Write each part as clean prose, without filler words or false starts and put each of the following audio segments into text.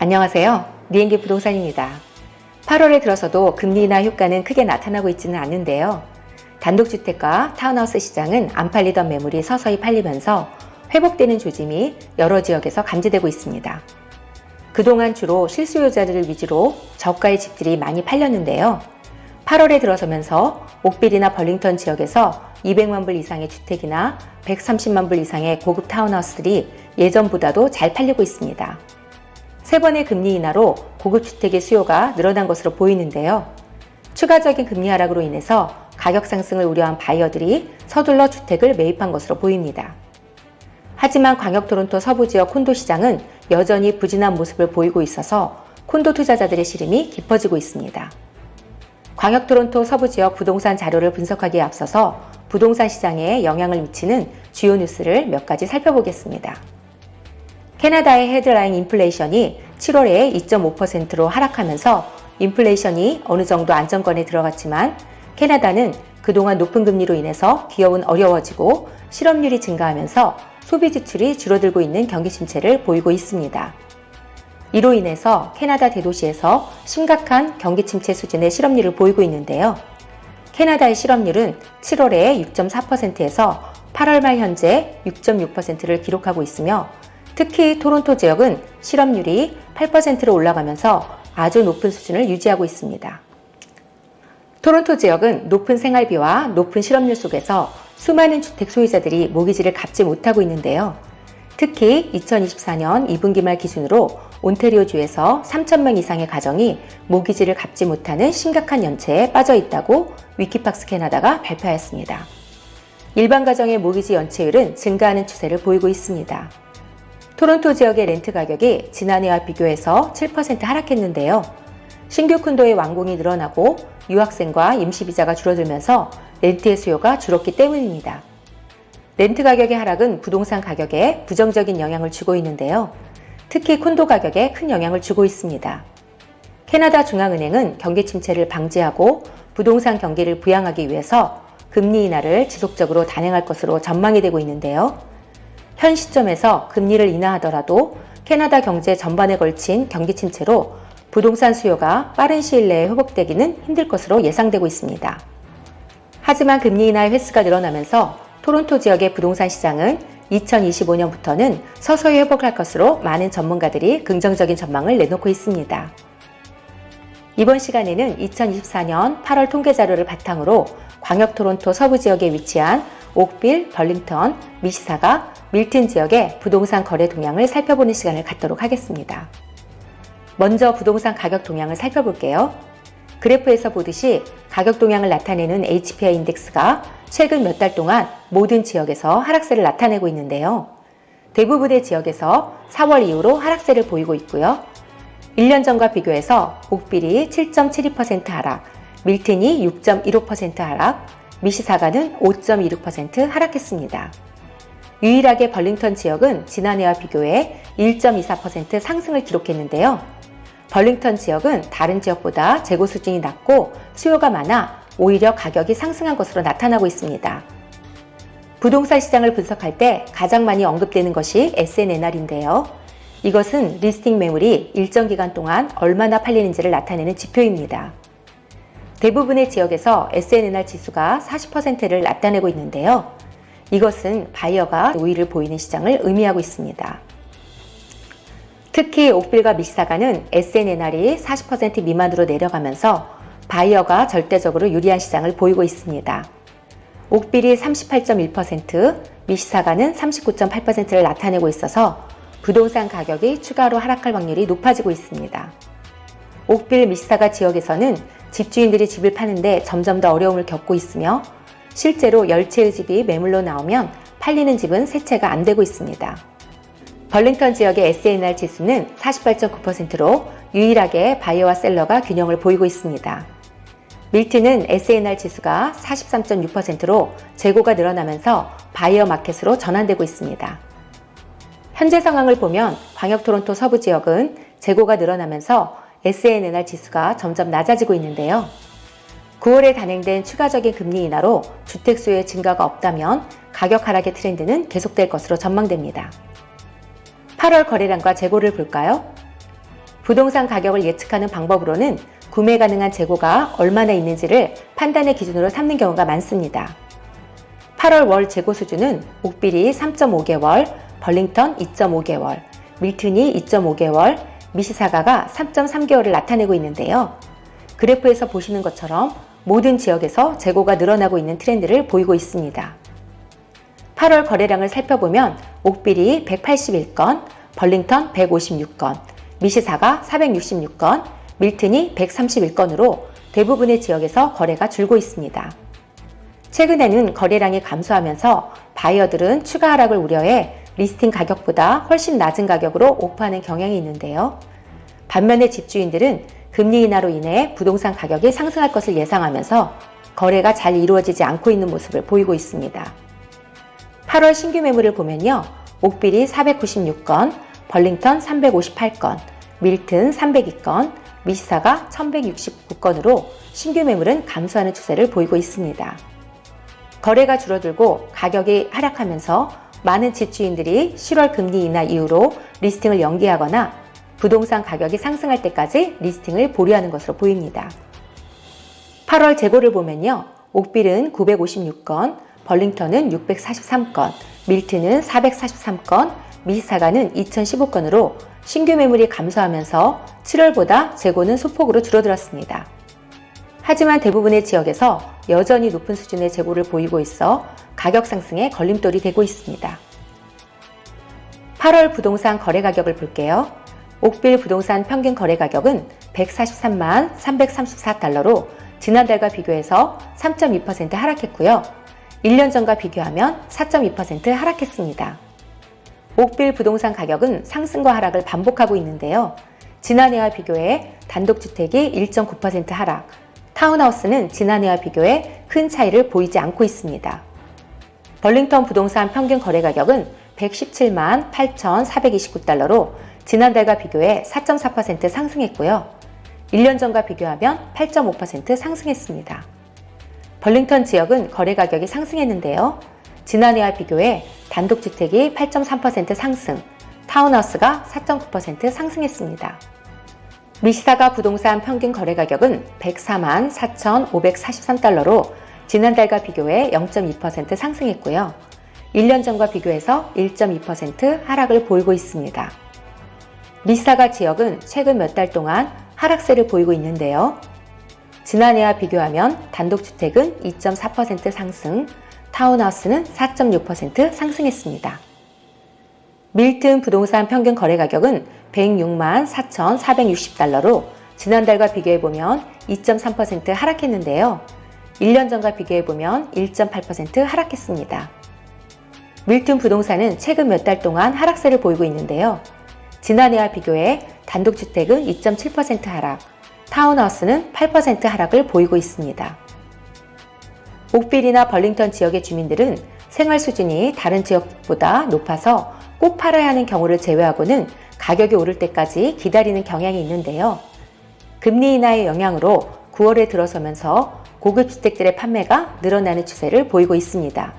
안녕하세요. 리엔기 부동산입니다. 8월에 들어서도 금리 인하 효과는 크게 나타나고 있지는 않는데요. 단독주택과 타운하우스 시장은 안 팔리던 매물이 서서히 팔리면서 회복되는 조짐이 여러 지역에서 감지되고 있습니다. 그동안 주로 실수요자들을 위주로 저가의 집들이 많이 팔렸는데요. 8월에 들어서면서 옥빌이나 벌링턴 지역에서 200만 불 이상의 주택이나 130만 불 이상의 고급 타운하우스들이 예전보다도 잘 팔리고 있습니다. 세 번의 금리 인하로 고급 주택의 수요가 늘어난 것으로 보이는데요. 추가적인 금리 하락으로 인해서 가격 상승을 우려한 바이어들이 서둘러 주택을 매입한 것으로 보입니다. 하지만 광역 토론토 서부 지역 콘도 시장은 여전히 부진한 모습을 보이고 있어서 콘도 투자자들의 시름이 깊어지고 있습니다. 광역 토론토 서부 지역 부동산 자료를 분석하기에 앞서서 부동산 시장에 영향을 미치는 주요 뉴스를 몇 가지 살펴보겠습니다. 캐나다의 헤드라인 인플레이션이 7월에 2.5%로 하락하면서 인플레이션이 어느 정도 안정권에 들어갔지만 캐나다는 그동안 높은 금리로 인해서 기업은 어려워지고 실업률이 증가하면서 소비 지출이 줄어들고 있는 경기 침체를 보이고 있습니다. 이로 인해서 캐나다 대도시에서 심각한 경기 침체 수준의 실업률을 보이고 있는데요. 캐나다의 실업률은 7월에 6.4%에서 8월 말 현재 6.6%를 기록하고 있으며 특히 토론토 지역은 실업률이 8%로 올라가면서 아주 높은 수준을 유지하고 있습니다. 토론토 지역은 높은 생활비와 높은 실업률 속에서 수많은 주택 소유자들이 모기지를 갚지 못하고 있는데요. 특히 2024년 2분기 말 기준으로 온태리오주에서 3,000명 이상의 가정이 모기지를 갚지 못하는 심각한 연체에 빠져 있다고 위키팍스 캐나다가 발표하였습니다. 일반 가정의 모기지 연체율은 증가하는 추세를 보이고 있습니다. 토론토 지역의 렌트 가격이 지난해와 비교해서 7% 하락했는데요. 신규 콘도의 완공이 늘어나고 유학생과 임시비자가 줄어들면서 렌트의 수요가 줄었기 때문입니다. 렌트 가격의 하락은 부동산 가격에 부정적인 영향을 주고 있는데요. 특히 콘도 가격에 큰 영향을 주고 있습니다. 캐나다 중앙은행은 경기 침체를 방지하고 부동산 경기를 부양하기 위해서 금리 인하를 지속적으로 단행할 것으로 전망이 되고 있는데요. 현 시점에서 금리를 인하하더라도 캐나다 경제 전반에 걸친 경기 침체로 부동산 수요가 빠른 시일 내에 회복되기는 힘들 것으로 예상되고 있습니다. 하지만 금리 인하의 횟수가 늘어나면서 토론토 지역의 부동산 시장은 2025년부터는 서서히 회복할 것으로 많은 전문가들이 긍정적인 전망을 내놓고 있습니다. 이번 시간에는 2024년 8월 통계 자료를 바탕으로 광역 토론토 서부 지역에 위치한 옥빌, 벌링턴, 미시사가, 밀튼 지역의 부동산 거래 동향을 살펴보는 시간을 갖도록 하겠습니다. 먼저 부동산 가격 동향을 살펴볼게요. 그래프에서 보듯이 가격 동향을 나타내는 HPI 인덱스가 최근 몇 달 동안 모든 지역에서 하락세를 나타내고 있는데요. 대부분의 지역에서 4월 이후로 하락세를 보이고 있고요. 1년 전과 비교해서 옥빌이 7.72% 하락, 밀튼이 6.15% 하락, 미시사가는 5.26% 하락했습니다. 유일하게 벌링턴 지역은 지난해와 비교해 1.24% 상승을 기록했는데요. 벌링턴 지역은 다른 지역보다 재고 수준이 낮고 수요가 많아 오히려 가격이 상승한 것으로 나타나고 있습니다. 부동산 시장을 분석할 때 가장 많이 언급되는 것이 SNNR인데요. 이것은 리스팅 매물이 일정 기간 동안 얼마나 팔리는지를 나타내는 지표입니다. 대부분의 지역에서 SNNR 지수가 40%를 나타내고 있는데요. 이것은 바이어가 우위를 보이는 시장을 의미하고 있습니다. 특히 옥빌과 미시사가는 SNNR이 40% 미만으로 내려가면서 바이어가 절대적으로 유리한 시장을 보이고 있습니다. 옥빌이 38.1%, 미시사가는 39.8%를 나타내고 있어서 부동산 가격이 추가로 하락할 확률이 높아지고 있습니다. 옥빌, 미시사가 지역에서는 집주인들이 집을 파는데 점점 더 어려움을 겪고 있으며 실제로 10채의 집이 매물로 나오면 팔리는 집은 3채가 안 되고 있습니다. 벌링턴 지역의 SNR 지수는 48.9%로 유일하게 바이어와 셀러가 균형을 보이고 있습니다. 밀튼은 SNR 지수가 43.6%로 재고가 늘어나면서 바이어 마켓으로 전환되고 있습니다. 현재 상황을 보면 광역 토론토 서부 지역은 재고가 늘어나면서 SNR 지수가 점점 낮아지고 있는데요. 9월에 단행된 추가적인 금리 인하로 주택 수요의 증가가 없다면 가격 하락의 트렌드는 계속될 것으로 전망됩니다. 8월 거래량과 재고를 볼까요? 부동산 가격을 예측하는 방법으로는 구매 가능한 재고가 얼마나 있는지를 판단의 기준으로 삼는 경우가 많습니다. 8월 월 재고 수준은 옥빌이 3.5개월, 벌링턴 2.5개월, 밀튼이 2.5개월, 미시사가가 3.3개월을 나타내고 있는데요. 그래프에서 보시는 것처럼 모든 지역에서 재고가 늘어나고 있는 트렌드를 보이고 있습니다. 8월 거래량을 살펴보면 옥빌이 181건, 벌링턴 156건, 미시사가 466건, 밀튼이 131건으로 대부분의 지역에서 거래가 줄고 있습니다. 최근에는 거래량이 감소하면서 바이어들은 추가 하락을 우려해 리스팅 가격보다 훨씬 낮은 가격으로 오프하는 경향이 있는데요. 반면에 집주인들은 금리 인하로 인해 부동산 가격이 상승할 것을 예상하면서 거래가 잘 이루어지지 않고 있는 모습을 보이고 있습니다. 8월 신규 매물을 보면요. 옥빌이 496건, 벌링턴 358건, 밀튼 302건, 미시사가 1169건으로 신규 매물은 감소하는 추세를 보이고 있습니다. 거래가 줄어들고 가격이 하락하면서 많은 집주인들이 10월 금리 인하 이후로 리스팅을 연기하거나 부동산 가격이 상승할 때까지 리스팅을 보류하는 것으로 보입니다. 8월 재고를 보면요. 옥빌은 956건, 벌링턴은 643건, 밀튼은 443건, 미시사가는 2015건으로 신규 매물이 감소하면서 7월보다 재고는 소폭으로 줄어들었습니다. 하지만 대부분의 지역에서 여전히 높은 수준의 재고를 보이고 있어 가격 상승에 걸림돌이 되고 있습니다. 8월 부동산 거래 가격을 볼게요. 옥빌 부동산 평균 거래 가격은 143만 334달러로 지난달과 비교해서 3.2% 하락했고요. 1년 전과 비교하면 4.2% 하락했습니다. 옥빌 부동산 가격은 상승과 하락을 반복하고 있는데요. 지난해와 비교해 단독주택이 1.9% 하락, 타운하우스는 지난해와 비교해 큰 차이를 보이지 않고 있습니다. 벌링턴 부동산 평균 거래 가격은 117만 8,429달러로 지난달과 비교해 4.4% 상승했고요. 1년 전과 비교하면 8.5% 상승했습니다. 벌링턴 지역은 거래 가격이 상승했는데요. 지난해와 비교해 단독주택이 8.3% 상승, 타운하우스가 4.9% 상승했습니다. 미시사가 부동산 평균 거래 가격은 104만 4,543달러로 지난달과 비교해 0.2% 상승했고요. 1년 전과 비교해서 1.2% 하락을 보이고 있습니다. 미시사가 지역은 최근 몇 달 동안 하락세를 보이고 있는데요. 지난해와 비교하면 단독주택은 2.4% 상승, 타운하우스는 4.6% 상승했습니다. 밀튼 부동산 평균 거래 가격은 106만 4,460달러로 지난달과 비교해보면 2.3% 하락했는데요. 1년 전과 비교해보면 1.8% 하락했습니다. 밀튼 부동산은 최근 몇 달 동안 하락세를 보이고 있는데요. 지난해와 비교해 단독주택은 2.7% 하락, 타운하우스는 8% 하락을 보이고 있습니다. 옥빌이나 벌링턴 지역의 주민들은 생활 수준이 다른 지역보다 높아서 꼭 팔아야 하는 경우를 제외하고는 가격이 오를 때까지 기다리는 경향이 있는데요. 금리 인하의 영향으로 9월에 들어서면서 고급 주택들의 판매가 늘어나는 추세를 보이고 있습니다.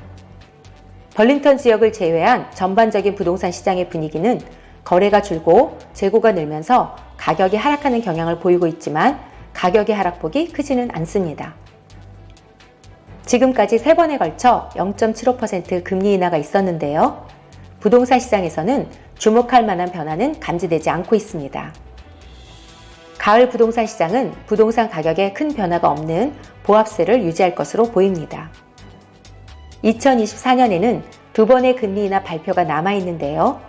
벌링턴 지역을 제외한 전반적인 부동산 시장의 분위기는 거래가 줄고 재고가 늘면서 가격이 하락하는 경향을 보이고 있지만 가격의 하락폭이 크지는 않습니다. 지금까지 3번에 걸쳐 0.75% 금리 인하가 있었는데요. 부동산 시장에서는 주목할 만한 변화는 감지되지 않고 있습니다. 가을 부동산 시장은 부동산 가격에 큰 변화가 없는 보합세를 유지할 것으로 보입니다. 2024년에는 2번의 금리 인하 발표가 남아있는데요.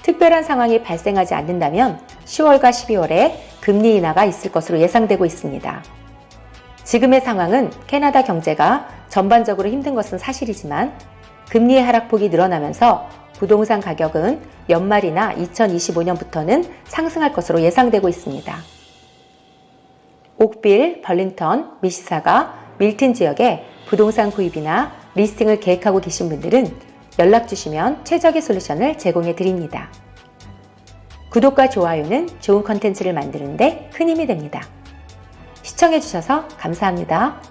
특별한 상황이 발생하지 않는다면 10월과 12월에 금리 인하가 있을 것으로 예상되고 있습니다. 지금의 상황은 캐나다 경제가 전반적으로 힘든 것은 사실이지만 금리의 하락폭이 늘어나면서 부동산 가격은 연말이나 2025년부터는 상승할 것으로 예상되고 있습니다. 옥빌, 벌링턴, 미시사가, 밀튼 지역에 부동산 구입이나 리스팅을 계획하고 계신 분들은 연락 주시면 최적의 솔루션을 제공해 드립니다. 구독과 좋아요는 좋은 컨텐츠를 만드는 데 큰 힘이 됩니다. 시청해 주셔서 감사합니다.